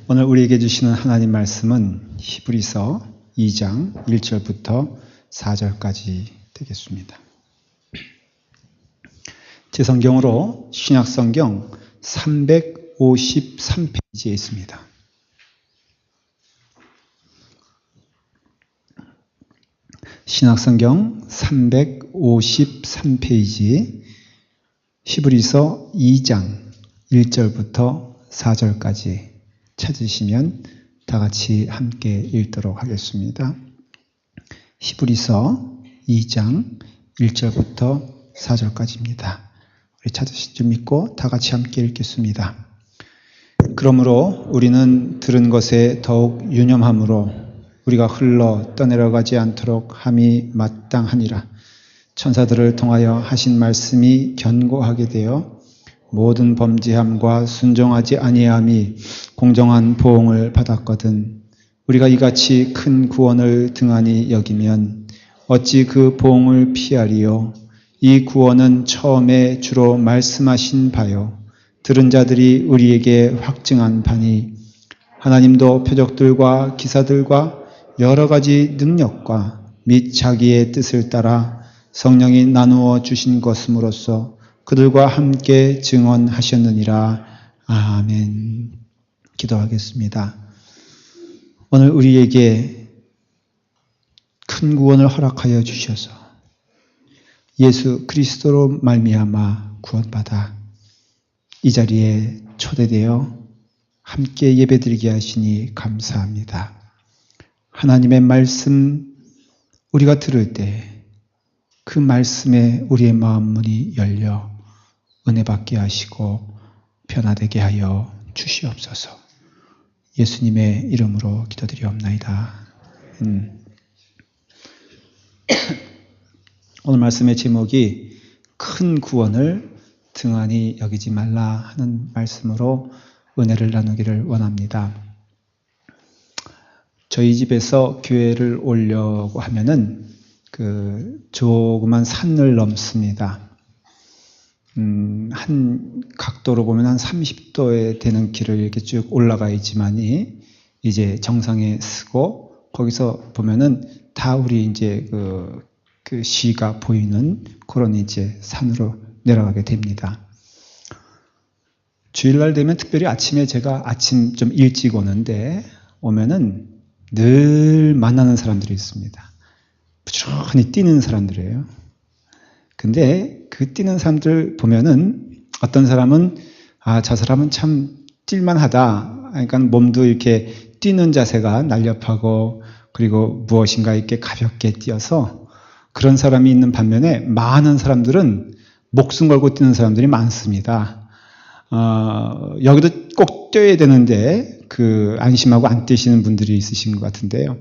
오늘 우리에게 주시는 하나님 말씀은 히브리서 2장 1절부터 4절까지 되겠습니다. 제 성경으로 신약성경 353페이지에 있습니다. 신약성경 353페이지 히브리서 2장 1절부터 4절까지 찾으시면 다 같이 함께 읽도록 하겠습니다. 히브리서 2장 1절부터 4절까지입니다. 우리 찾으실 줄 믿고 다 같이 함께 읽겠습니다. 그러므로 우리는 들은 것에 더욱 유념함으로 우리가 흘러 떠내려가지 않도록 함이 마땅하니라. 천사들을 통하여 하신 말씀이 견고하게 되어 모든 범죄함과 순종하지 아니함이 공정한 보응을 받았거든. 우리가 이같이 큰 구원을 등한히 여기면 어찌 그 보응을 피하리요. 이 구원은 처음에 주로 말씀하신 바요. 들은 자들이 우리에게 확증한 바니 하나님도 표적들과 기사들과 여러 가지 능력과 및 자기의 뜻을 따라 성령이 나누어 주신 것으로서 그들과 함께 증언하셨느니라. 아멘. 기도하겠습니다. 오늘 우리에게 큰 구원을 허락하여 주셔서 예수 그리스도로 말미암아 구원받아 이 자리에 초대되어 함께 예배드리게 하시니 감사합니다. 하나님의 말씀 우리가 들을 때 그 말씀에 우리의 마음 문이 열려 은혜 받게 하시고 변화되게 하여 주시옵소서. 예수님의 이름으로 기도드리옵나이다. 오늘 말씀의 제목이 큰 구원을 등한히 여기지 말라 하는 말씀으로 은혜를 나누기를 원합니다. 저희 집에서 교회를 오려고 하면은 조그만 산을 넘습니다. 한 각도로 보면 한 30도에 되는 길을 이렇게 쭉 올라가 있지만이 이제 정상에 서고 거기서 보면은 다 우리 이제 그 시가 보이는 그런 이제 산으로 내려가게 됩니다. 주일날 되면 특별히 아침에 제가 아침 좀 일찍 오면은 늘 만나는 사람들이 있습니다. 부지런히 뛰는 사람들이에요. 근데 그 뛰는 사람들 보면은 어떤 사람은 저 사람은 참 뛸만하다. 그러니까 몸도 이렇게 뛰는 자세가 날렵하고 그리고 무엇인가 이렇게 가볍게 뛰어서 그런 사람이 있는 반면에 많은 사람들은 목숨 걸고 뛰는 사람들이 많습니다. 여기도 꼭 뛰어야 되는데 안심하고 안 뛰시는 분들이 있으신 것 같은데요.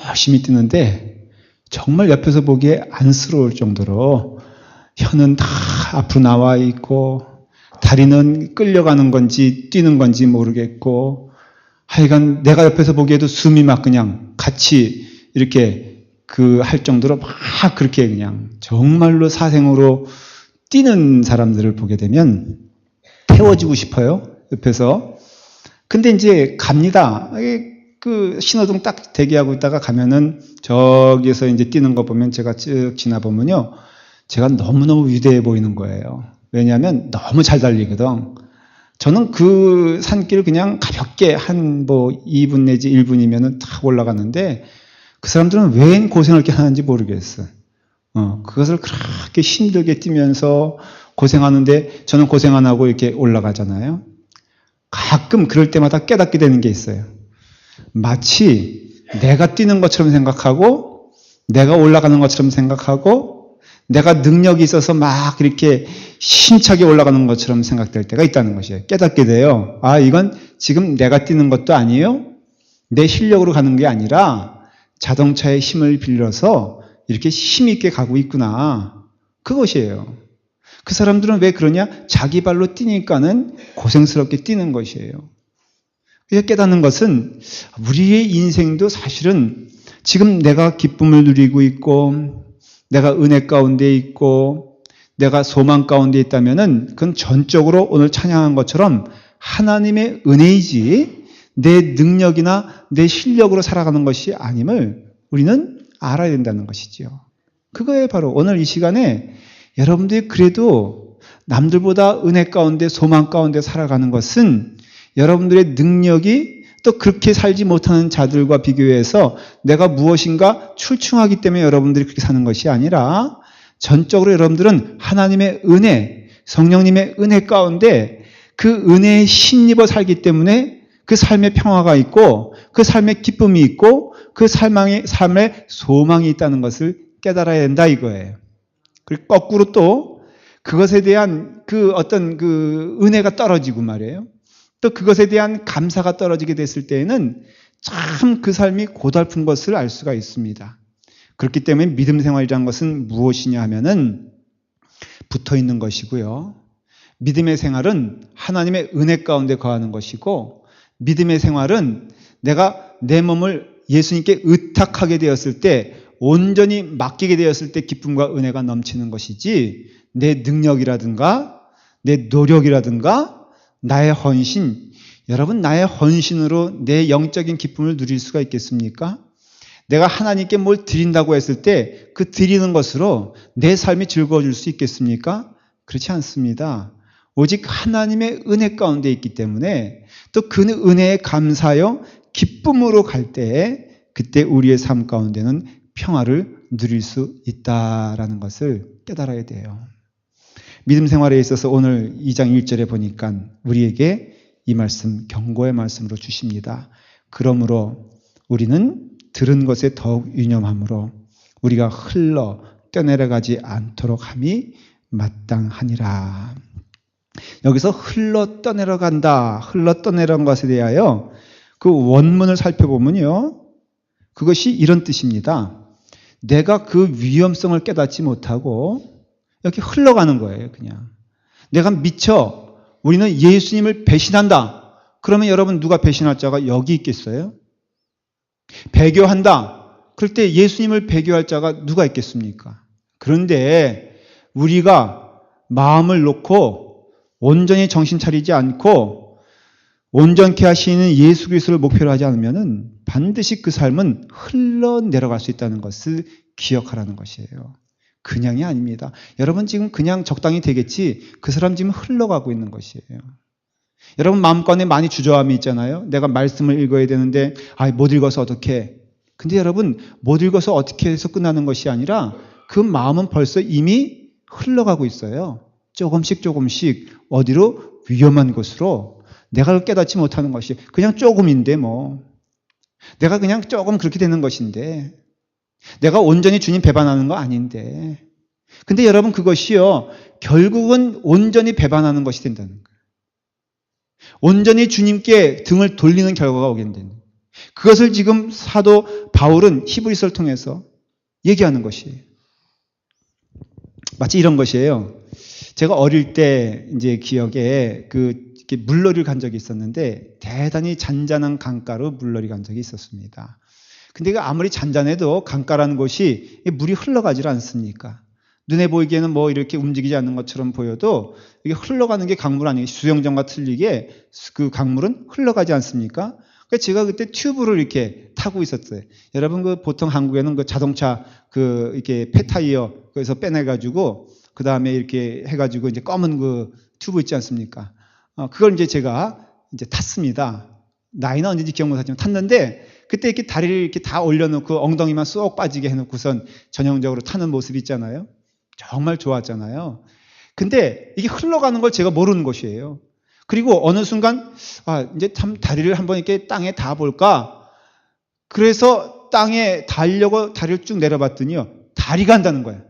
열심히 뛰는데 정말 옆에서 보기에 안쓰러울 정도로 혀는 다 앞으로 나와 있고 다리는 끌려가는 건지 뛰는 건지 모르겠고 하여간 내가 옆에서 보기에도 숨이 막 그냥 같이 이렇게 할 정도로 막 그렇게 그냥 정말로 사생으로 뛰는 사람들을 보게 되면 태워주고 싶어요. 옆에서. 근데 이제 갑니다. 신호등 딱 대기하고 있다가 가면은 저기에서 이제 뛰는 거 보면 제가 쭉 지나보면요. 제가 너무너무 위대해 보이는 거예요. 왜냐하면 너무 잘 달리거든. 저는 그 산길을 그냥 가볍게 한 2분 내지 1분이면은 탁 올라갔는데 그 사람들은 왜 고생을 이렇게 하는지 모르겠어. 그것을 그렇게 힘들게 뛰면서 고생하는데 저는 고생 안 하고 이렇게 올라가잖아요. 가끔 그럴 때마다 깨닫게 되는 게 있어요. 마치 내가 뛰는 것처럼 생각하고 내가 올라가는 것처럼 생각하고 내가 능력이 있어서 막 이렇게 힘차게 올라가는 것처럼 생각될 때가 있다는 것이에요. 깨닫게 돼요. 이건 지금 내가 뛰는 것도 아니에요. 내 실력으로 가는 게 아니라 자동차의 힘을 빌려서 이렇게 힘있게 가고 있구나. 그것이에요. 그 사람들은 왜 그러냐? 자기 발로 뛰니까는 고생스럽게 뛰는 것이에요. 깨닫는 것은 우리의 인생도 사실은 지금 내가 기쁨을 누리고 있고 내가 은혜 가운데 있고 내가 소망 가운데 있다면은 그건 전적으로 오늘 찬양한 것처럼 하나님의 은혜이지 내 능력이나 내 실력으로 살아가는 것이 아님을 우리는 알아야 된다는 것이지요. 그거에 바로 오늘 이 시간에 여러분들이 그래도 남들보다 은혜 가운데 소망 가운데 살아가는 것은 여러분들의 능력이 또 그렇게 살지 못하는 자들과 비교해서 내가 무엇인가 출중하기 때문에 여러분들이 그렇게 사는 것이 아니라 전적으로 여러분들은 하나님의 은혜, 성령님의 은혜 가운데 그 은혜에 힘입어 살기 때문에 그 삶의 평화가 있고 그 삶의 기쁨이 있고 그 삶의 소망이 있다는 것을 깨달아야 된다 이거예요. 그리고 거꾸로 또 그것에 대한 그 어떤 그 은혜가 떨어지고 말이에요. 또 그것에 대한 감사가 떨어지게 됐을 때에는 참 그 삶이 고달픈 것을 알 수가 있습니다. 그렇기 때문에 믿음 생활이라는 것은 무엇이냐 하면은 붙어 있는 것이고요. 믿음의 생활은 하나님의 은혜 가운데 거하는 것이고 믿음의 생활은 내가 내 몸을 예수님께 의탁하게 되었을 때 온전히 맡기게 되었을 때 기쁨과 은혜가 넘치는 것이지 내 능력이라든가 내 노력이라든가 나의 헌신, 여러분 나의 헌신으로 내 영적인 기쁨을 누릴 수가 있겠습니까? 내가 하나님께 뭘 드린다고 했을 때 그 드리는 것으로 내 삶이 즐거워질 수 있겠습니까? 그렇지 않습니다. 오직 하나님의 은혜 가운데 있기 때문에 또 그 은혜에 감사하여 기쁨으로 갈 때 그때 우리의 삶 가운데는 평화를 누릴 수 있다라는 것을 깨달아야 돼요. 믿음 생활에 있어서 오늘 2장 1절에 보니까 우리에게 이 말씀, 경고의 말씀으로 주십니다. 그러므로 우리는 들은 것에 더욱 유념함으로 우리가 흘러 떠내려가지 않도록 함이 마땅하니라. 여기서 흘러 떠내려간다, 흘러 떠내려간 것에 대하여 그 원문을 살펴보면요. 그것이 이런 뜻입니다. 내가 그 위험성을 깨닫지 못하고 이렇게 흘러가는 거예요, 그냥. 내가 미쳐 우리는 예수님을 배신한다. 그러면 여러분 누가 배신할 자가 여기 있겠어요? 배교한다. 그럴 때 예수님을 배교할 자가 누가 있겠습니까? 그런데 우리가 마음을 놓고 온전히 정신 차리지 않고 온전케 하시는 예수 그리스도를 목표로 하지 않으면 반드시 그 삶은 흘러내려갈 수 있다는 것을 기억하라는 것이에요. 그냥이 아닙니다. 여러분 지금 그냥 적당히 되겠지 그 사람 지금 흘러가고 있는 것이에요. 여러분 마음가운데 많이 주저함이 있잖아요. 내가 말씀을 읽어야 되는데 못 읽어서 어떡해. 근데 여러분 못 읽어서 어떻게 해서 끝나는 것이 아니라 그 마음은 벌써 이미 흘러가고 있어요. 조금씩 어디로? 위험한 곳으로. 내가 깨닫지 못하는 것이 그냥 조금인데 뭐. 내가 그냥 조금 그렇게 되는 것인데. 내가 온전히 주님 배반하는 거 아닌데. 근데 여러분 그것이요. 결국은 온전히 배반하는 것이 된다는 거예요. 온전히 주님께 등을 돌리는 결과가 오게 된다는 거예요. 그것을 지금 사도 바울은 히브리서를 통해서 얘기하는 것이에요. 마치 이런 것이에요. 제가 어릴 때 이제 기억에 이렇게 물놀이를 간 적이 있었는데 대단히 잔잔한 강가로 물놀이 간 적이 있었습니다. 근데 아무리 잔잔해도 강가라는 곳이 물이 흘러가질 않습니까? 눈에 보이기에는 뭐 이렇게 움직이지 않는 것처럼 보여도 이게 흘러가는 게 강물 아니에요. 수영장과 틀리게 그 강물은 흘러가지 않습니까? 그러니까 제가 그때 튜브를 이렇게 타고 있었어요. 여러분 보통 한국에는 그 자동차 이렇게 폐타이어 그래서 빼내가지고 그 다음에 이렇게 해가지고 이제 검은 그 튜브 있지 않습니까? 그걸 이제 제가 이제 탔습니다. 나이는 언제인지 기억 못하지만 탔는데 그때 이렇게 다리를 이렇게 다 올려놓고 엉덩이만 쏙 빠지게 해놓고선 전형적으로 타는 모습 있잖아요. 정말 좋았잖아요. 근데 이게 흘러가는 걸 제가 모르는 것이에요. 그리고 어느 순간 이제 참 다리를 한번 이렇게 땅에 닿아볼까? 그래서 땅에 닿으려고 다리를 쭉 내려봤더니요. 다리가 안다는 거예요.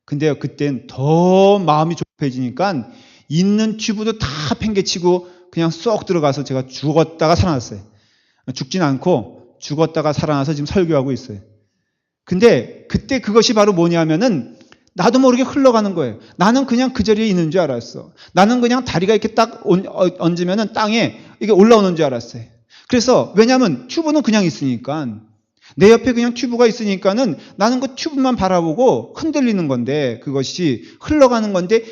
근데요, 그땐 더 마음이 조급해지니까 있는 튜브도 다 팽개치고 그냥 쏙 들어가서 제가 죽었다가 살아났어요. 죽진 않고 죽었다가 살아나서 지금 설교하고 있어요. 근데 그때 그것이 바로 뭐냐면은 나도 모르게 흘러가는 거예요. 나는 그냥 그 자리에 있는 줄 알았어. 나는 그냥 다리가 이렇게 딱 얹으면은 땅에 이게 올라오는 줄 알았어요. 그래서 왜냐하면 튜브는 그냥 있으니까 내 옆에 그냥 튜브가 있으니까는 나는 그 튜브만 바라보고 흔들리는 건데 그것이 흘러가는 건데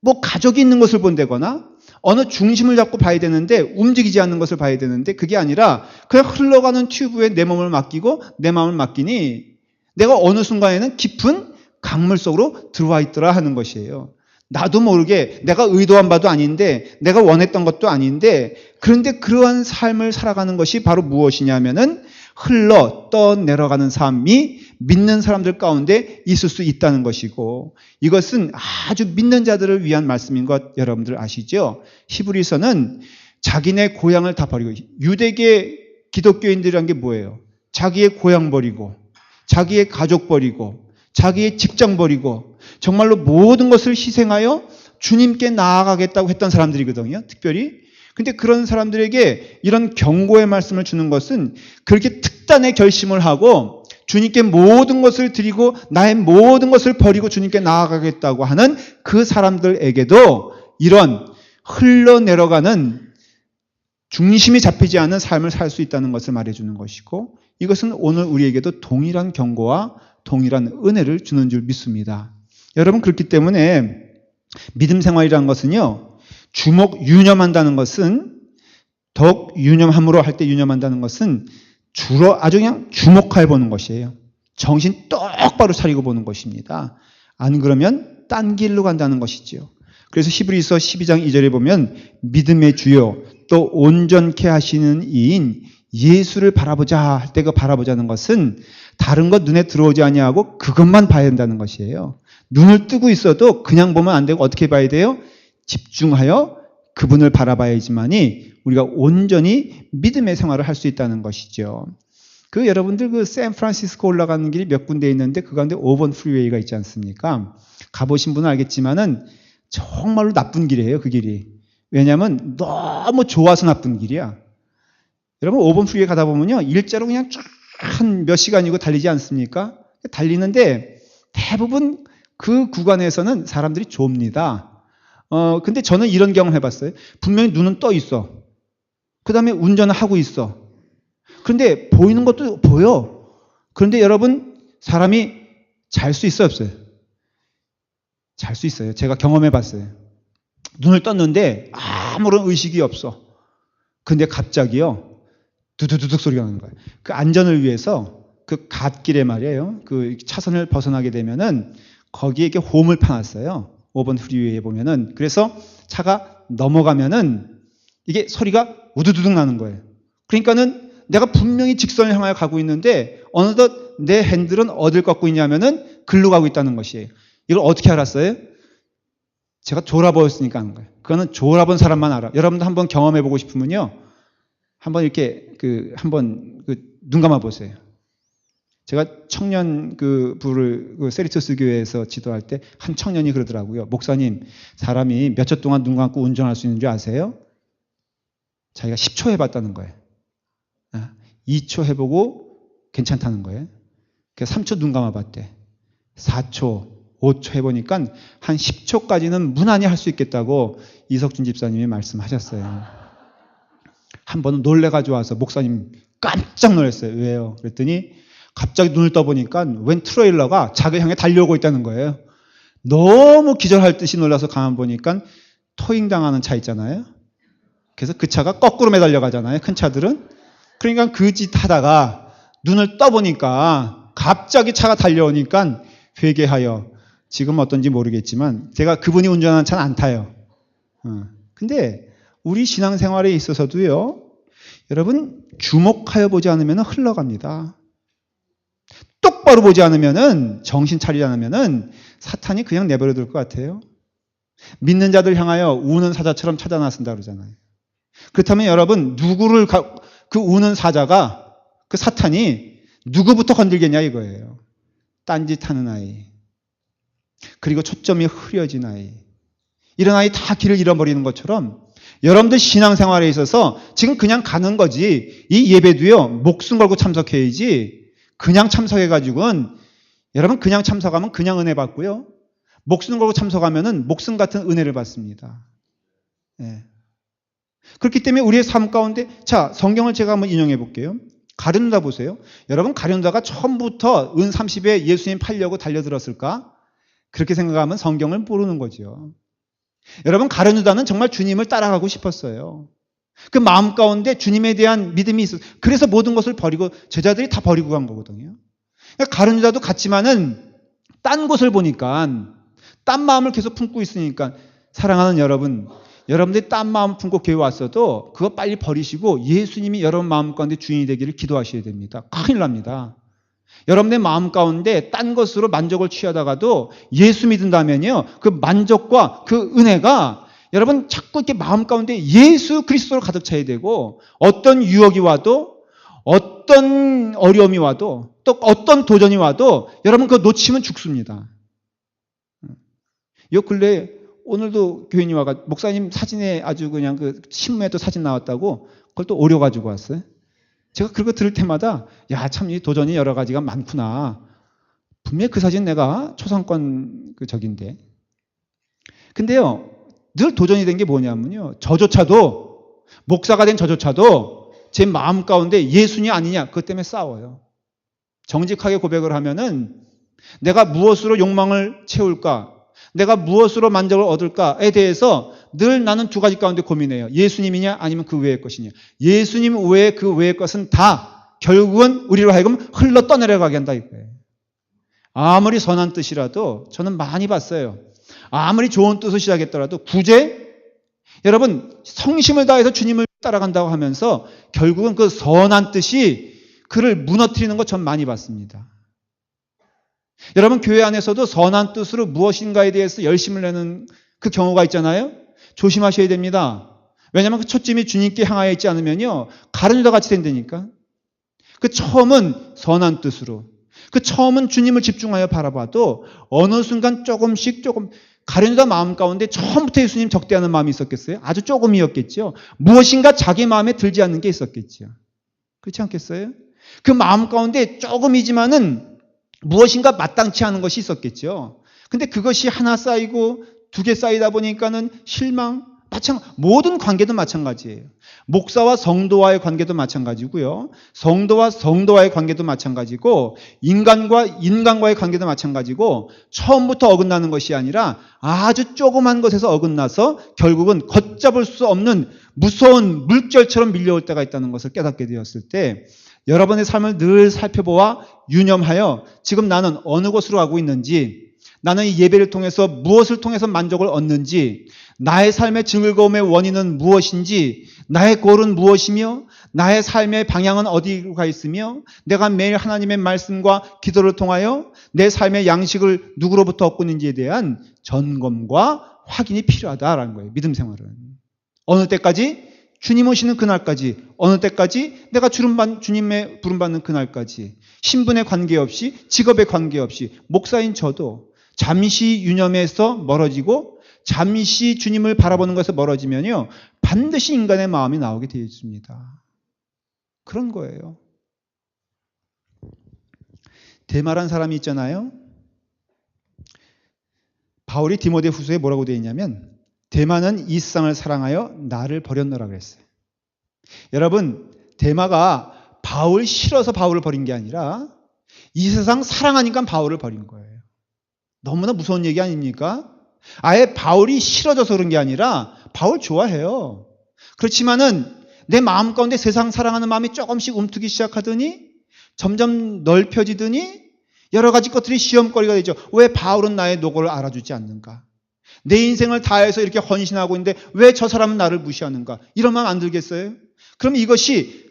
뭐 가족이 있는 것을 본다거나 어느 중심을 잡고 봐야 되는데 움직이지 않는 것을 봐야 되는데 그게 아니라 그냥 흘러가는 튜브에 내 몸을 맡기고 내 마음을 맡기니 내가 어느 순간에는 깊은 강물 속으로 들어와 있더라 하는 것이에요. 나도 모르게 내가 의도한 바도 아닌데 내가 원했던 것도 아닌데 그런데 그러한 삶을 살아가는 것이 바로 무엇이냐면은 흘러 떠내려가는 삶이 믿는 사람들 가운데 있을 수 있다는 것이고 이것은 아주 믿는 자들을 위한 말씀인 것 여러분들 아시죠? 히브리서는 자기네 고향을 다 버리고 유대계 기독교인들이란 게 뭐예요? 자기의 고향 버리고 자기의 가족 버리고 자기의 직장 버리고 정말로 모든 것을 희생하여 주님께 나아가겠다고 했던 사람들이거든요. 특별히. 근데 그런 사람들에게 이런 경고의 말씀을 주는 것은 그렇게 특단의 결심을 하고 주님께 모든 것을 드리고 나의 모든 것을 버리고 주님께 나아가겠다고 하는 그 사람들에게도 이런 흘러내려가는 중심이 잡히지 않은 삶을 살 수 있다는 것을 말해주는 것이고 이것은 오늘 우리에게도 동일한 경고와 동일한 은혜를 주는 줄 믿습니다. 여러분 그렇기 때문에 믿음 생활이라는 것은요. 주목 유념한다는 것은 더욱 유념함으로 할 때 유념한다는 것은 주로 아주 그냥 주목하여 보는 것이에요. 정신 똑바로 차리고 보는 것입니다. 안 그러면 딴 길로 간다는 것이지요. 그래서 히브리서 12장 2절에 보면 믿음의 주요 또 온전케 하시는 이인 예수를 바라보자 할 때 그 바라보자는 것은 다른 것 눈에 들어오지 아니하고 그것만 봐야 된다는 것이에요. 눈을 뜨고 있어도 그냥 보면 안 되고 어떻게 봐야 돼요? 집중하여 그분을 바라봐야지만이 우리가 온전히 믿음의 생활을 할 수 있다는 것이죠. 그 여러분들 그 샌프란시스코 올라가는 길이 몇 군데 있는데 그 가운데 5번 프리웨이가 있지 않습니까? 가보신 분은 알겠지만은 정말로 나쁜 길이에요, 그 길이. 왜냐하면 너무 좋아서 나쁜 길이야. 여러분 5번 프리웨이 가다 보면요 일자로 그냥 쫙 한 몇 시간이고 달리지 않습니까? 달리는데 대부분 그 구간에서는 사람들이 좁니다. 근데 저는 이런 경험 해봤어요. 분명히 눈은 떠 있어. 그 다음에 운전을 하고 있어. 그런데 보이는 것도 보여. 그런데 여러분 사람이 잘 수 있어요, 없어요? 잘 수 있어요. 제가 경험해봤어요. 눈을 떴는데 아무런 의식이 없어. 근데 갑자기요. 두두두둑 소리가 나는 거예요. 그 안전을 위해서 그 갓길에 말이에요. 그 차선을 벗어나게 되면은 거기에 이렇게 홈을 파놨어요. 5번 프리웨이에 보면은. 그래서 차가 넘어가면은 이게 소리가 우두두둑 나는 거예요. 그러니까는 내가 분명히 직선을 향하여 가고 있는데 어느덧 내 핸들은 어딜 꺾고 있냐면은 글로 가고 있다는 것이에요. 이걸 어떻게 알았어요? 제가 졸아보였으니까 하는 거예요. 그거는 졸아본 사람만 알아. 여러분도 한번 경험해보고 싶으면요. 한번 이렇게 한번 눈 감아 보세요. 제가 청년 부를 세리토스 교회에서 지도할 때 한 청년이 그러더라고요. 목사님, 사람이 몇 초 동안 눈 감고 운전할 수 있는 줄 아세요? 자기가 10초 해봤다는 거예요. 2초 해보고 괜찮다는 거예요. 그래서 3초 눈 감아봤대. 4초, 5초 해보니까 한 10초까지는 무난히 할 수 있겠다고 이석준 집사님이 말씀하셨어요. 한 번은 놀래가지고 와서 목사님 깜짝 놀랐어요. 왜요? 그랬더니 갑자기 눈을 떠보니까 웬 트레일러가 자기 향해 달려오고 있다는 거예요. 너무 기절할 듯이 놀라서 가만 보니까 토잉 당하는 차 있잖아요. 그래서 그 차가 거꾸로 매달려 가잖아요. 큰 차들은. 그러니까 그 짓 하다가 눈을 떠보니까 갑자기 차가 달려오니까 회개하여 지금 어떤지 모르겠지만 제가 그분이 운전하는 차는 안 타요. 근데 우리 신앙생활에 있어서도요. 여러분 주목하여 보지 않으면 흘러갑니다. 똑바로 보지 않으면은 정신 차리지 않으면은 사탄이 그냥 내버려 둘 것 같아요. 믿는 자들 향하여 우는 사자처럼 찾아 나선다 그러잖아요. 그렇다면 여러분 누구를 그 우는 사자가 그 사탄이 누구부터 건들겠냐 이거예요. 딴짓하는 아이. 그리고 초점이 흐려진 아이. 이런 아이 다 길을 잃어버리는 것처럼 여러분들 신앙생활에 있어서 지금 그냥 가는 거지. 이 예배도요. 목숨 걸고 참석해야지. 그냥 참석해가지고는 여러분 그냥 참석하면 그냥 은혜 받고요. 목숨 걸고 참석하면은 목숨 같은 은혜를 받습니다. 예. 그렇기 때문에 우리의 삶 가운데 자 성경을 제가 한번 인용해 볼게요. 가룟유다 보세요. 여러분 가룟유다가 처음부터 은 30에 예수님 팔려고 달려들었을까? 그렇게 생각하면 성경을 모르는 거죠. 여러분, 가룟 유다는 정말 주님을 따라가고 싶었어요. 그 마음 가운데 주님에 대한 믿음이 있었어요. 그래서 모든 것을 버리고 제자들이 다 버리고 간 거거든요. 그러니까 가룟 유다도 같지만은 딴 곳을 보니까 딴 마음을 계속 품고 있으니까 사랑하는 여러분, 여러분들이 딴 마음 품고 교회 왔어도 그거 빨리 버리시고 예수님이 여러분 마음 가운데 주인이 되기를 기도하셔야 됩니다. 큰일 납니다. 여러분의 마음 가운데 딴 것으로 만족을 취하다가도 예수 믿는다면요, 그 만족과 그 은혜가 여러분 자꾸 이렇게 마음 가운데 예수 그리스도로 가득 차야 되고, 어떤 유혹이 와도, 어떤 어려움이 와도, 또 어떤 도전이 와도 여러분 그거 놓치면 죽습니다. 요 근래 오늘도 교인이 와가 목사님 사진에 아주 그냥 그 신문에 또 사진 나왔다고 그걸 또 오려 가지고 왔어요. 제가 그거 들을 때마다 야, 참 이 도전이 여러 가지가 많구나. 분명히 그 사진 내가 초상권 그 적인데. 근데요, 늘 도전이 된 게 뭐냐면요, 저조차도, 목사가 된 저조차도 제 마음 가운데 예수냐 아니냐 그것 때문에 싸워요. 정직하게 고백을 하면은 내가 무엇으로 욕망을 채울까, 내가 무엇으로 만족을 얻을까에 대해서 늘 나는 두 가지 가운데 고민해요. 예수님이냐 아니면 그 외의 것이냐. 예수님 외에 그 외의 것은 다 결국은 우리로 하여금 흘러 떠내려가게 한다 이거예요. 아무리 선한 뜻이라도 저는 많이 봤어요. 아무리 좋은 뜻을 시작했더라도 구제, 여러분 성심을 다해서 주님을 따라간다고 하면서 결국은 그 선한 뜻이 그를 무너뜨리는 것 전 많이 봤습니다. 여러분 교회 안에서도 선한 뜻으로 무엇인가에 대해서 열심을 내는 그 경우가 있잖아요. 조심하셔야 됩니다. 왜냐하면 그 초점이 주님께 향하여 있지 않으면요, 가룟 유다 같이 된다니까. 그 처음은 선한 뜻으로, 그 처음은 주님을 집중하여 바라봐도 어느 순간 조금씩 가룟 유다 마음 가운데 처음부터 예수님 적대하는 마음이 있었겠어요? 아주 조금이었겠죠. 무엇인가 자기 마음에 들지 않는 게 있었겠죠. 그렇지 않겠어요? 그 마음 가운데 조금이지만은 무엇인가 마땅치 않은 것이 있었겠죠. 근데 그것이 하나 쌓이고 두 개 쌓이다 보니까는 실망, 모든 관계도 마찬가지예요. 목사와 성도와의 관계도 마찬가지고요. 성도와 성도와의 관계도 마찬가지고, 인간과 인간과의 관계도 마찬가지고, 처음부터 어긋나는 것이 아니라 아주 조그만 것에서 어긋나서 결국은 걷잡을 수 없는 무서운 물결처럼 밀려올 때가 있다는 것을 깨닫게 되었을 때, 여러분의 삶을 늘 살펴보아 유념하여 지금 나는 어느 곳으로 가고 있는지, 나는 이 예배를 통해서 무엇을 통해서 만족을 얻는지, 나의 삶의 즐거움의 원인은 무엇인지, 나의 골은 무엇이며 나의 삶의 방향은 어디로 가 있으며, 내가 매일 하나님의 말씀과 기도를 통하여 내 삶의 양식을 누구로부터 얻고 있는지에 대한 점검과 확인이 필요하다라는 거예요. 믿음 생활은 어느 때까지? 주님 오시는 그날까지. 어느 때까지? 내가 주님의 부름받는 그날까지. 신분에 관계없이, 직업에 관계없이, 목사인 저도 잠시 유념에서 멀어지고 잠시 주님을 바라보는 것에서 멀어지면요, 반드시 인간의 마음이 나오게 되어 있습니다. 그런 거예요. 데마라는 사람이 있잖아요. 바울이 디모데후서에 뭐라고 되어 있냐면, 데마는 이 세상을 사랑하여 나를 버렸노라 그랬어요. 여러분, 데마가 바울 싫어서 바울을 버린 게 아니라 이 세상 사랑하니까 바울을 버린 거예요. 너무나 무서운 얘기 아닙니까? 아예 바울이 싫어져서 그런 게 아니라 바울 좋아해요. 그렇지만은 내 마음 가운데 세상 사랑하는 마음이 조금씩 움트기 시작하더니 점점 넓혀지더니 여러 가지 것들이 시험거리가 되죠. 왜 바울은 나의 노고를 알아주지 않는가? 내 인생을 다해서 이렇게 헌신하고 있는데 왜 저 사람은 나를 무시하는가? 이런 마음 안 들겠어요? 그럼 이것이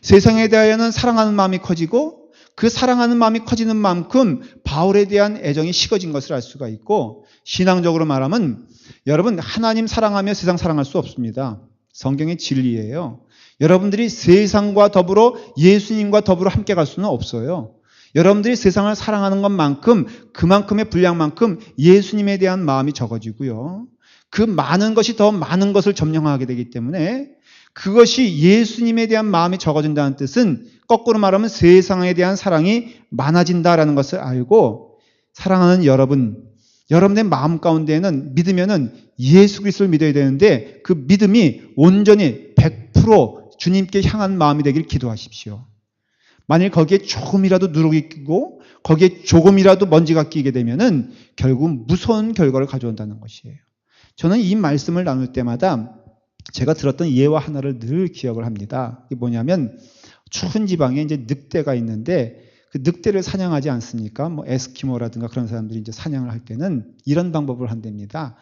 세상에 대하여는 사랑하는 마음이 커지고, 그 사랑하는 마음이 커지는 만큼 바울에 대한 애정이 식어진 것을 알 수가 있고, 신앙적으로 말하면 여러분, 하나님 사랑하며 세상 사랑할 수 없습니다. 성경의 진리예요. 여러분들이 세상과 더불어 예수님과 더불어 함께 갈 수는 없어요. 여러분들이 세상을 사랑하는 것만큼 그만큼의 분량만큼 예수님에 대한 마음이 적어지고요. 그 많은 것이 더 많은 것을 점령하게 되기 때문에, 그것이 예수님에 대한 마음이 적어진다는 뜻은 거꾸로 말하면 세상에 대한 사랑이 많아진다라는 것을 알고, 사랑하는 여러분의 마음 가운데에는 믿으면은 예수 그리스도를 믿어야 되는데, 그 믿음이 온전히 100% 주님께 향한 마음이 되길 기도하십시오. 만일 거기에 조금이라도 누룩이 끼고 거기에 조금이라도 먼지가 끼게 되면은 결국 무서운 결과를 가져온다는 것이에요. 저는 이 말씀을 나눌 때마다 제가 들었던 예화 하나를 늘 기억을 합니다. 이게 뭐냐면 추운 지방에 이제 늑대가 있는데 그 늑대를 사냥하지 않습니까? 뭐 에스키모라든가 그런 사람들이 이제 사냥을 할 때는 이런 방법을 한답니다.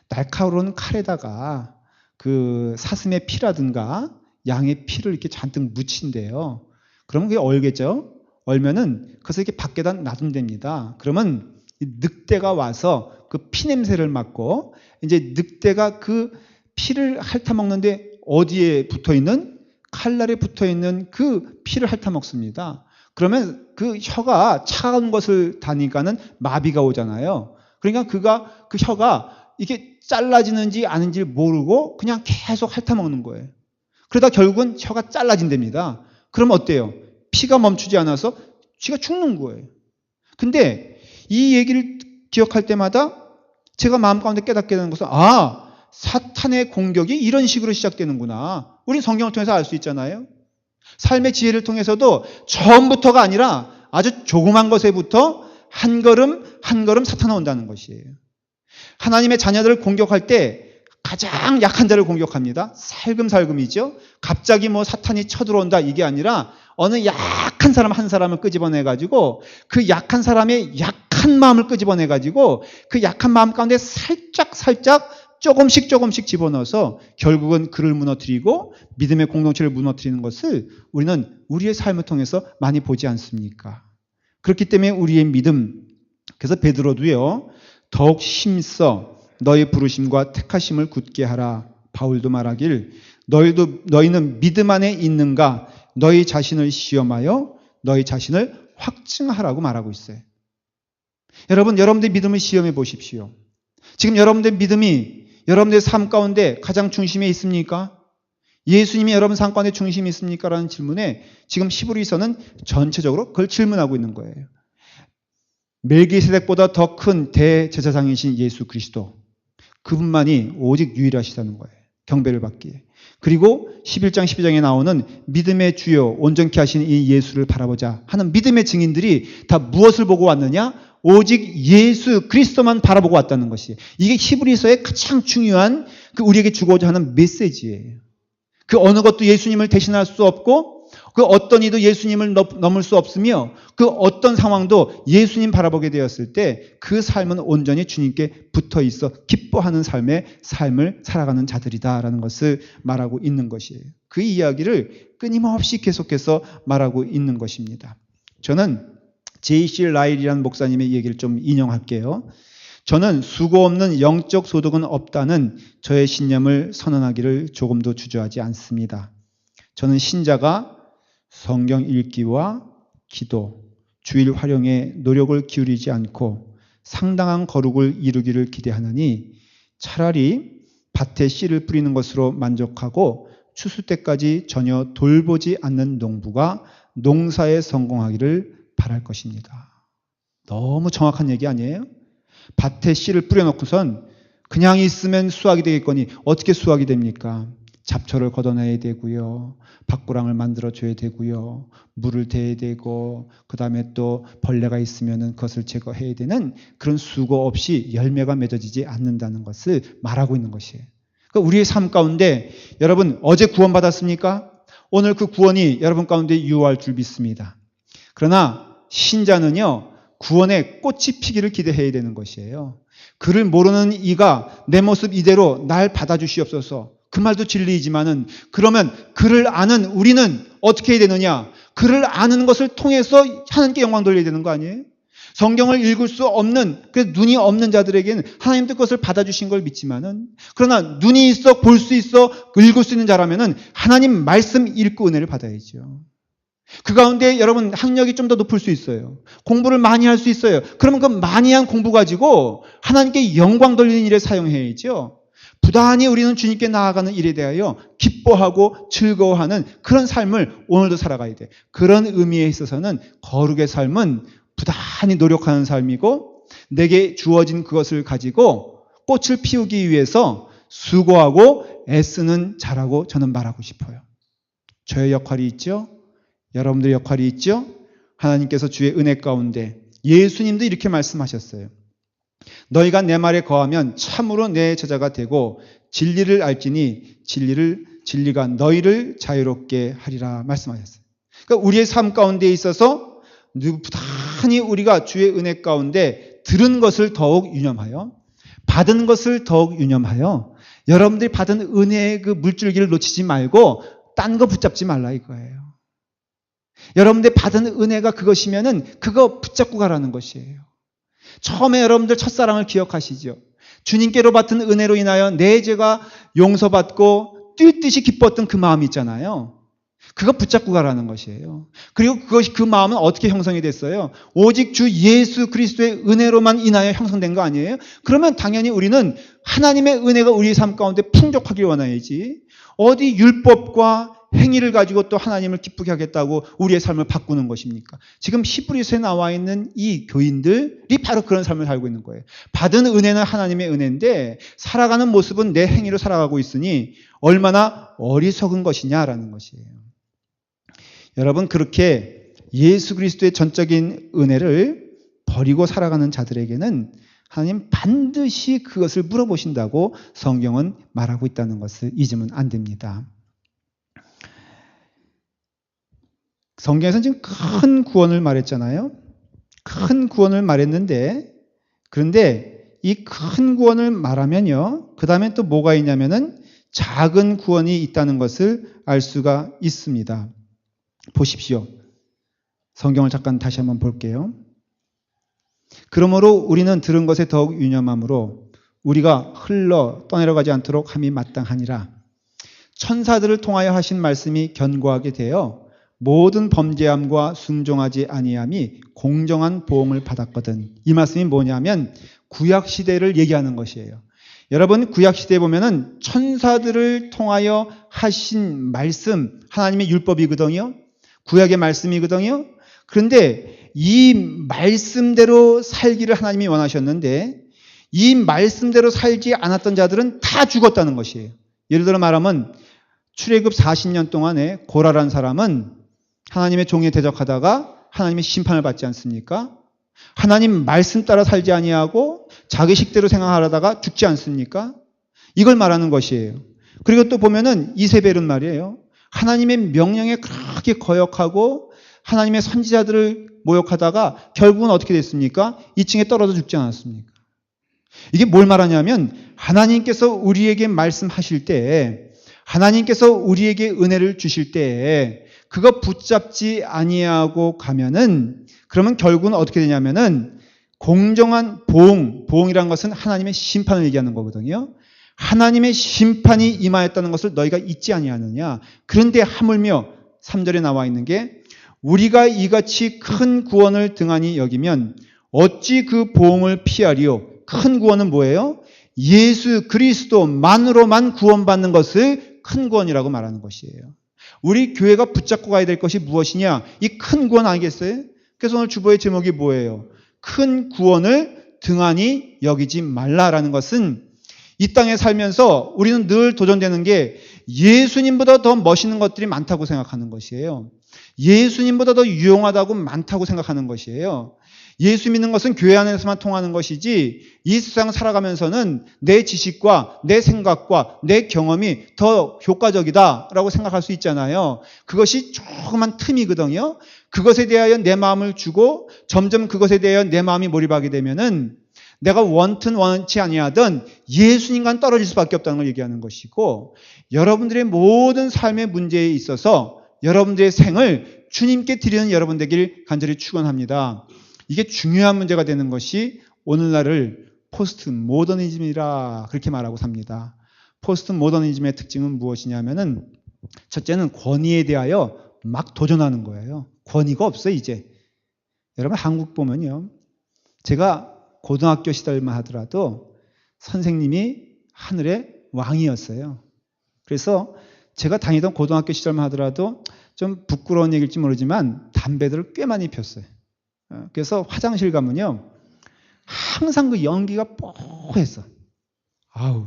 날카로운 칼에다가 그 사슴의 피라든가 양의 피를 이렇게 잔뜩 묻힌대요. 그러면 그게 얼겠죠? 얼면은 그것을 이렇게 밖에다 놔둔답니다. 그러면 이 늑대가 와서 그 피 냄새를 맡고 이제 늑대가 그 피를 핥아먹는데 어디에 붙어있는? 칼날에 붙어있는 그 피를 핥아먹습니다. 그러면 그 혀가 차가운 것을 다니까는 마비가 오잖아요. 그러니까 그 혀가 이게 잘라지는지 아닌지 모르고 그냥 계속 핥아먹는 거예요. 그러다 결국은 혀가 잘라진답니다. 그럼 어때요? 피가 멈추지 않아서 쥐가 죽는 거예요. 근데 이 얘기를 기억할 때마다 제가 마음 가운데 깨닫게 되는 것은 사탄의 공격이 이런 식으로 시작되는구나. 우리 성경을 통해서 알 수 있잖아요. 삶의 지혜를 통해서도 처음부터가 아니라 아주 조그만 것에부터 한 걸음 한 걸음 사탄은 온다는 것이에요. 하나님의 자녀들을 공격할 때 가장 약한 자를 공격합니다. 살금살금이죠. 갑자기 뭐 사탄이 쳐들어온다 이게 아니라 어느 약한 사람 한 사람을 끄집어내가지고 그 약한 사람의 약한 마음을 끄집어내가지고 그 약한 마음 가운데 살짝 조금씩 집어넣어서 결국은 그를 무너뜨리고 믿음의 공동체를 무너뜨리는 것을 우리는 우리의 삶을 통해서 많이 보지 않습니까? 그렇기 때문에 우리의 믿음, 그래서 베드로도요, 더욱 힘써 너의 부르심과 택하심을 굳게 하라. 바울도 말하길 너희는 믿음 안에 있는가? 너희 자신을 시험하여 너희 자신을 확증하라고 말하고 있어요. 여러분들의 믿음을 시험해 보십시오. 지금 여러분들의 믿음이 여러분들의 삶 가운데 가장 중심에 있습니까? 예수님이 여러분 삶 가운데 중심에 있습니까? 라는 질문에 지금 히브리서는 전체적으로 그걸 질문하고 있는 거예요. 멜기세덱보다 더 큰 대제사장이신 예수 그리스도, 그분만이 오직 유일하시다는 거예요. 경배를 받기에. 그리고 11장 12장에 나오는 믿음의 주요 온전케 하신 이 예수를 바라보자 하는 믿음의 증인들이 다 무엇을 보고 왔느냐? 오직 예수 그리스도만 바라보고 왔다는 것이, 이게 히브리서의 가장 중요한 그 우리에게 주고자 하는 메시지예요. 그 어느 것도 예수님을 대신할 수 없고 그 어떤 이도 예수님을 넘을 수 없으며 그 어떤 상황도 예수님 바라보게 되었을 때 그 삶은 온전히 주님께 붙어 있어 기뻐하는 삶을 살아가는 자들이다라는 것을 말하고 있는 것이에요. 그 이야기를 끊임없이 계속해서 말하고 있는 것입니다. 저는 J.C. 라일이라는 목사님의 얘기를 좀 인용할게요. 저는 수고 없는 영적 소득은 없다는 저의 신념을 선언하기를 조금도 주저하지 않습니다. 저는 신자가 성경 읽기와 기도, 주일 활용에 노력을 기울이지 않고 상당한 거룩을 이루기를 기대하느니 차라리 밭에 씨를 뿌리는 것으로 만족하고 추수 때까지 전혀 돌보지 않는 농부가 농사에 성공하기를 바랄 것입니다. 너무 정확한 얘기 아니에요? 밭에 씨를 뿌려놓고선 그냥 있으면 수확이 되겠거니 어떻게 수확이 됩니까? 잡초를 걷어내야 되고요. 밭고랑을 만들어줘야 되고요. 물을 대야 되고 그 다음에 또 벌레가 있으면 그것을 제거해야 되는 그런 수고 없이 열매가 맺어지지 않는다는 것을 말하고 있는 것이에요. 그러니까 우리의 삶 가운데 여러분 어제 구원받았습니까? 오늘 그 구원이 여러분 가운데 유효할 줄 믿습니다. 그러나 신자는요, 구원의 꽃이 피기를 기대해야 되는 것이에요. 그를 모르는 이가 내 모습 이대로 날 받아주시옵소서. 그 말도 진리이지만은 그러면 그를 아는 우리는 어떻게 해야 되느냐? 그를 아는 것을 통해서 하나님께 영광 돌려야 되는 거 아니에요? 성경을 읽을 수 없는, 그래서 눈이 없는 자들에게는 하나님 뜻것을 받아주신 걸 믿지만은, 그러나 눈이 있어 볼 수 있어 읽을 수 있는 자라면은 하나님 말씀 읽고 은혜를 받아야죠. 그 가운데 여러분 학력이 좀 더 높을 수 있어요. 공부를 많이 할 수 있어요. 그러면 그 많이 한 공부 가지고 하나님께 영광 돌리는 일에 사용해야죠. 부단히 우리는 주님께 나아가는 일에 대하여 기뻐하고 즐거워하는 그런 삶을 오늘도 살아가야 돼. 그런 의미에 있어서는 거룩의 삶은 부단히 노력하는 삶이고 내게 주어진 그것을 가지고 꽃을 피우기 위해서 수고하고 애쓰는 자라고 저는 말하고 싶어요. 저의 역할이 있죠. 여러분들의 역할이 있죠? 하나님께서 주의 은혜 가운데 예수님도 이렇게 말씀하셨어요. 너희가 내 말에 거하면 참으로 내 제자가 되고 진리를 알지니 진리가 너희를 자유롭게 하리라 말씀하셨어요. 그러니까 우리의 삶 가운데 있어서 부단히 우리가 주의 은혜 가운데 들은 것을 더욱 유념하여 받은 것을 더욱 유념하여 여러분들이 받은 은혜의 그 물줄기를 놓치지 말고 딴 거 붙잡지 말라 이거예요. 여러분들이 받은 은혜가 그것이면은 그거 붙잡고 가라는 것이에요. 처음에 여러분들 첫사랑을 기억하시죠? 주님께로 받은 은혜로 인하여 내 죄가 용서받고 뛸 듯이 기뻤던 그 마음이 있잖아요. 그거 붙잡고 가라는 것이에요. 그리고 그 마음은 어떻게 형성이 됐어요? 오직 주 예수 그리스도의 은혜로만 인하여 형성된 거 아니에요? 그러면 당연히 우리는 하나님의 은혜가 우리 삶 가운데 풍족하길 원해야지. 어디 율법과 행위를 가지고 또 하나님을 기쁘게 하겠다고 우리의 삶을 바꾸는 것입니까? 지금 히브리서에 나와 있는 이 교인들이 바로 그런 삶을 살고 있는 거예요. 받은 은혜는 하나님의 은혜인데 살아가는 모습은 내 행위로 살아가고 있으니 얼마나 어리석은 것이냐라는 것이에요. 여러분, 그렇게 예수 그리스도의 전적인 은혜를 버리고 살아가는 자들에게는 하나님 반드시 그것을 물어보신다고 성경은 말하고 있다는 것을 잊으면 안 됩니다. 성경에서는 지금 큰 구원을 말했잖아요. 큰 구원을 말했는데, 그런데 이 큰 구원을 말하면요, 그 다음에 또 뭐가 있냐면은 작은 구원이 있다는 것을 알 수가 있습니다. 보십시오. 성경을 잠깐 다시 한번 볼게요. 그러므로 우리는 들은 것에 더욱 유념함으로 우리가 흘러 떠내려가지 않도록 함이 마땅하니라. 천사들을 통하여 하신 말씀이 견고하게 되어 모든 범죄함과 순종하지 아니함이 공정한 보응을 받았거든. 이 말씀이 뭐냐면 구약시대를 얘기하는 것이에요. 여러분, 구약시대에 보면은 천사들을 통하여 하신 말씀, 하나님의 율법이거든요. 구약의 말씀이거든요. 그런데 이 말씀대로 살기를 하나님이 원하셨는데 이 말씀대로 살지 않았던 자들은 다 죽었다는 것이에요. 예를 들어 말하면 출애굽 40년 동안에 고라라는 사람은 하나님의 종에 대적하다가 하나님의 심판을 받지 않습니까? 하나님 말씀 따라 살지 아니하고 자기 식대로 생각하다가 죽지 않습니까? 이걸 말하는 것이에요. 그리고 또 보면은 이세벨은 말이에요. 하나님의 명령에 그렇게 거역하고 하나님의 선지자들을 모욕하다가 결국은 어떻게 됐습니까? 2층에 떨어져 죽지 않았습니까? 이게 뭘 말하냐면 하나님께서 우리에게 말씀하실 때, 하나님께서 우리에게 은혜를 주실 때 그거 붙잡지 아니하고 가면은 그러면 결국은 어떻게 되냐면은 공정한 보응이라는 것은 하나님의 심판을 얘기하는 거거든요. 하나님의 심판이 임하였다는 것을 너희가 잊지 아니하느냐. 그런데 하물며 3절에 나와 있는 게 우리가 이같이 큰 구원을 등한히 여기면 어찌 그 보응을 피하리요. 큰 구원은 뭐예요? 예수 그리스도만으로만 구원받는 것을 큰 구원이라고 말하는 것이에요. 우리 교회가 붙잡고 가야 될 것이 무엇이냐? 이 큰 구원 아니겠어요? 그래서 오늘 주보의 제목이 뭐예요? 큰 구원을 등한히 여기지 말라라는 것은 이 땅에 살면서 우리는 늘 도전되는 게 예수님보다 더 멋있는 것들이 많다고 생각하는 것이에요. 예수님보다 더 유용하다고 많다고 생각하는 것이에요. 예수 믿는 것은 교회 안에서만 통하는 것이지 이 세상 살아가면서는 내 지식과 내 생각과 내 경험이 더 효과적이다라고 생각할 수 있잖아요. 그것이 조그만 틈이거든요. 그것에 대하여 내 마음을 주고 점점 그것에 대하여 내 마음이 몰입하게 되면은 내가 원튼 원치 아니하던 예수님과는 떨어질 수밖에 없다는 걸 얘기하는 것이고, 여러분들의 모든 삶의 문제에 있어서 여러분들의 생을 주님께 드리는 여러분 되길 간절히 축원합니다. 이게 중요한 문제가 되는 것이 오늘날을 포스트 모더니즘이라 그렇게 말하고 삽니다. 포스트 모더니즘의 특징은 무엇이냐면은 첫째는 권위에 대하여 막 도전하는 거예요. 권위가 없어요, 이제. 여러분, 한국 보면요. 제가 고등학교 시절만 하더라도 선생님이 하늘의 왕이었어요. 그래서 제가 다니던 고등학교 시절만 하더라도 좀 부끄러운 얘기일지 모르지만 담배들을 꽤 많이 폈어요. 그래서 화장실 가면요. 항상 그 연기가 뽀했어.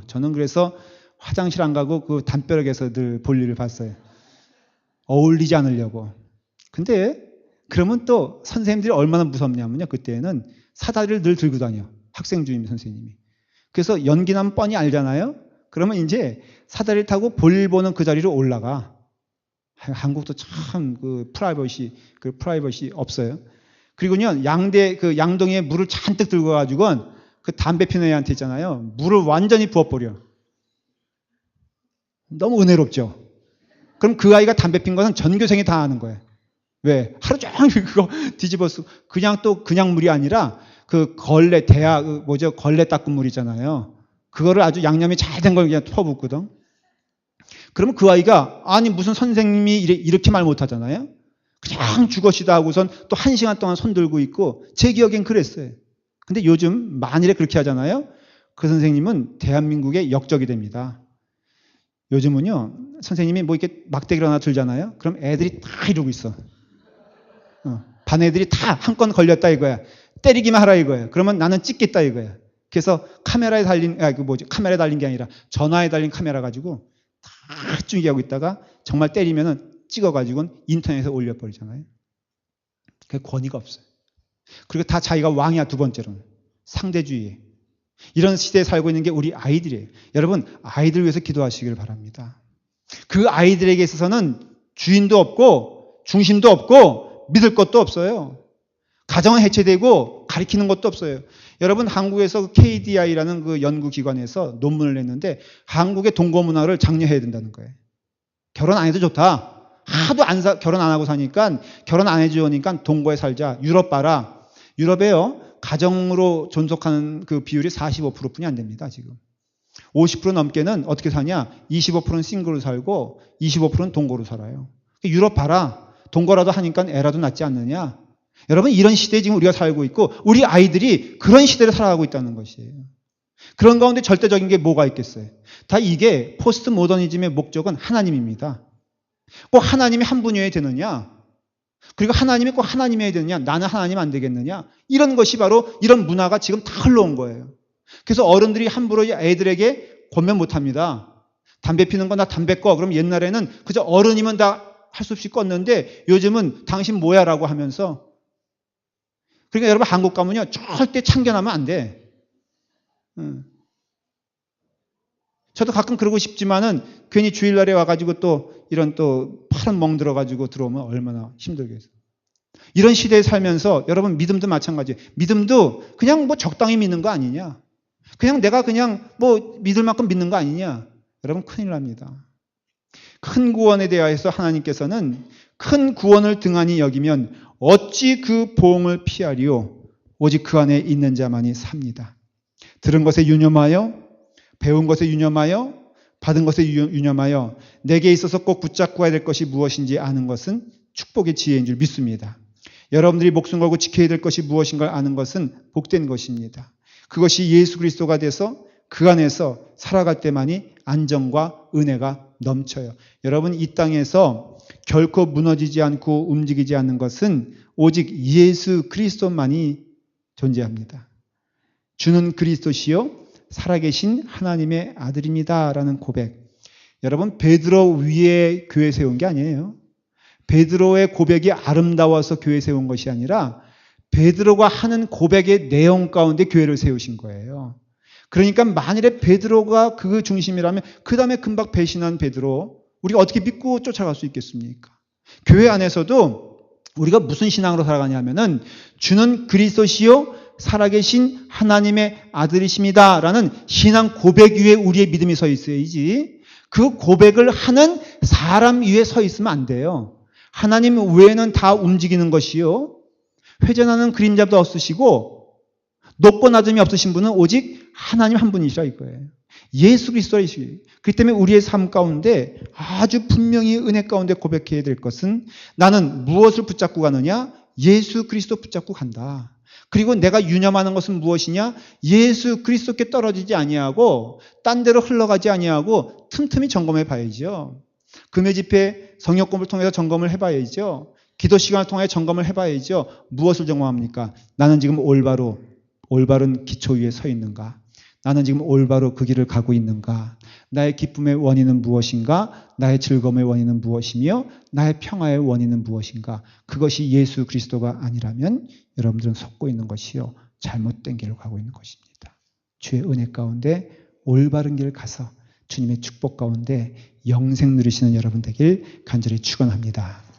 저는 그래서 화장실 안 가고 그 담벼락에서 늘 볼일을 봤어요. 어울리지 않으려고. 근데 그러면 또 선생님들이 얼마나 무섭냐면요. 그때는 사다리를 늘 들고 다녀. 학생 주임 선생님이. 그래서 연기 나면 뻔히 알잖아요. 그러면 이제 사다리를 타고 볼 보는 그 자리로 올라가. 한국도 참 그 프라이버시 없어요. 그리고요, 양동이에 물을 잔뜩 들고 가지고 그 담배 피는 애한테 있잖아요. 물을 완전히 부어버려. 너무 은혜롭죠? 그럼 그 아이가 담배 핀 것은 전교생이 다 아는 거예요. 왜? 하루 종일 그거 뒤집어 쓰고, 그냥 물이 아니라 그 걸레 닦은 물이잖아요. 그거를 아주 양념이 잘 된 걸 그냥 퍼붓거든. 그러면 그 아이가, 아니, 무슨 선생님이 이렇게 말 못하잖아요? 그냥 죽어시다 하고선 또 1시간 동안 손 들고 있고, 제 기억엔 그랬어요. 근데 요즘 만일에 그렇게 하잖아요? 그 선생님은 대한민국의 역적이 됩니다. 요즘은요, 선생님이 뭐 이렇게 막대기를 하나 들잖아요? 그럼 애들이 다 이러고 있어. 반 애들이 다 한 건 걸렸다 이거야. 때리기만 하라 이거야. 그러면 나는 찍겠다 이거야. 그래서 카메라에 달린 게 아니라 전화에 달린 카메라 가지고 다 중계하고 있다가 정말 때리면은 찍어가지고 인터넷에 올려버리잖아요. 그게 권위가 없어요. 그리고 다 자기가 왕이야, 두 번째로는. 상대주의. 이런 시대에 살고 있는 게 우리 아이들이에요. 여러분, 아이들 위해서 기도하시길 바랍니다. 그 아이들에게 있어서는 주인도 없고 중심도 없고 믿을 것도 없어요. 가정은 해체되고 가리키는 것도 없어요. 여러분, 한국에서 KDI라는 그 연구기관에서 논문을 냈는데 한국의 동거 문화를 장려해야 된다는 거예요. 결혼 안 해도 좋다. 하도 결혼 안 하고 사니까 결혼 안 해주니까 동거에 살자. 유럽 봐라. 유럽에요, 가정으로 존속하는 그 비율이 45%뿐이 안 됩니다, 지금. 50% 넘게는 어떻게 사냐? 25%는 싱글로 살고 25%는 동거로 살아요. 유럽 봐라. 동거라도 하니까 애라도 낳지 않느냐? 여러분, 이런 시대에 지금 우리가 살고 있고 우리 아이들이 그런 시대를 살아가고 있다는 것이에요. 그런 가운데 절대적인 게 뭐가 있겠어요? 다 이게 포스트 모더니즘의 목적은 하나님입니다. 꼭 하나님이 한 분이어야 되느냐? 그리고 하나님이 꼭 하나님이어야 되느냐? 나는 하나님 안 되겠느냐? 이런 것이 바로 이런 문화가 지금 다 흘러온 거예요. 그래서 어른들이 함부로 애들에게 권면 못 합니다. 담배 피는 건 나 담배 꺼. 그럼 옛날에는 그저 어른이면 다 할 수 없이 껐는데 요즘은 당신 뭐야? 라고 하면서. 그러니까 여러분, 한국 가면요, 절대 참견하면 안 돼. 저도 가끔 그러고 싶지만은 괜히 주일날에 와가지고 또 이런 또 파란 멍 들어가지고 들어오면 얼마나 힘들겠어요. 이런 시대에 살면서 여러분, 믿음도 마찬가지예요. 믿음도 그냥 뭐 적당히 믿는 거 아니냐? 그냥 내가 그냥 뭐 믿을 만큼 믿는 거 아니냐? 여러분, 큰일 납니다. 큰 구원에 대하여서 하나님께서는 큰 구원을 등한히 여기면 어찌 그 보응을 피하리요? 오직 그 안에 있는 자만이 삽니다. 들은 것에 유념하여, 배운 것에 유념하여, 받은 것에 유념하여 내게 있어서 꼭 붙잡고 가야 될 것이 무엇인지 아는 것은 축복의 지혜인 줄 믿습니다. 여러분들이 목숨 걸고 지켜야 될 것이 무엇인가 아는 것은 복된 것입니다. 그것이 예수 그리스도가 돼서 그 안에서 살아갈 때만이 안정과 은혜가 넘쳐요. 여러분, 이 땅에서 결코 무너지지 않고 움직이지 않는 것은 오직 예수 그리스도만이 존재합니다. 주는 그리스도시요 살아계신 하나님의 아들입니다 라는 고백. 여러분, 베드로 위에 교회 세운 게 아니에요. 베드로의 고백이 아름다워서 교회 세운 것이 아니라 베드로가 하는 고백의 내용 가운데 교회를 세우신 거예요. 그러니까 만일에 베드로가 그 중심이라면 그 다음에 금방 배신한 베드로, 우리가 어떻게 믿고 쫓아갈 수 있겠습니까? 교회 안에서도 우리가 무슨 신앙으로 살아가냐면은 주는 그리스도시요 살아계신 하나님의 아들이십니다 라는 신앙 고백 위에 우리의 믿음이 서 있어야지, 그 고백을 하는 사람 위에 서 있으면 안 돼요. 하나님 외에는 다 움직이는 것이요, 회전하는 그림자도 없으시고 높고 낮음이 없으신 분은 오직 하나님 한 분이시라 이거예요. 예수 그리스도이시기. 그렇기 때문에 우리의 삶 가운데 아주 분명히 은혜 가운데 고백해야 될 것은 나는 무엇을 붙잡고 가느냐? 예수 그리스도 붙잡고 간다. 그리고 내가 유념하는 것은 무엇이냐? 예수 그리스도께 떨어지지 아니하고 딴 데로 흘러가지 아니하고 틈틈이 점검해 봐야죠. 금요 집회 성역 공부를 통해서 점검을 해봐야죠. 기도 시간을 통해 점검을 해봐야죠. 무엇을 점검합니까? 나는 지금 올바른 기초 위에 서 있는가? 나는 지금 올바로 그 길을 가고 있는가? 나의 기쁨의 원인은 무엇인가? 나의 즐거움의 원인은 무엇이며 나의 평화의 원인은 무엇인가? 그것이 예수 그리스도가 아니라면 여러분들은 속고 있는 것이요, 잘못된 길을 가고 있는 것입니다. 주의 은혜 가운데 올바른 길 가서 주님의 축복 가운데 영생 누리시는 여러분 되길 간절히 축원합니다.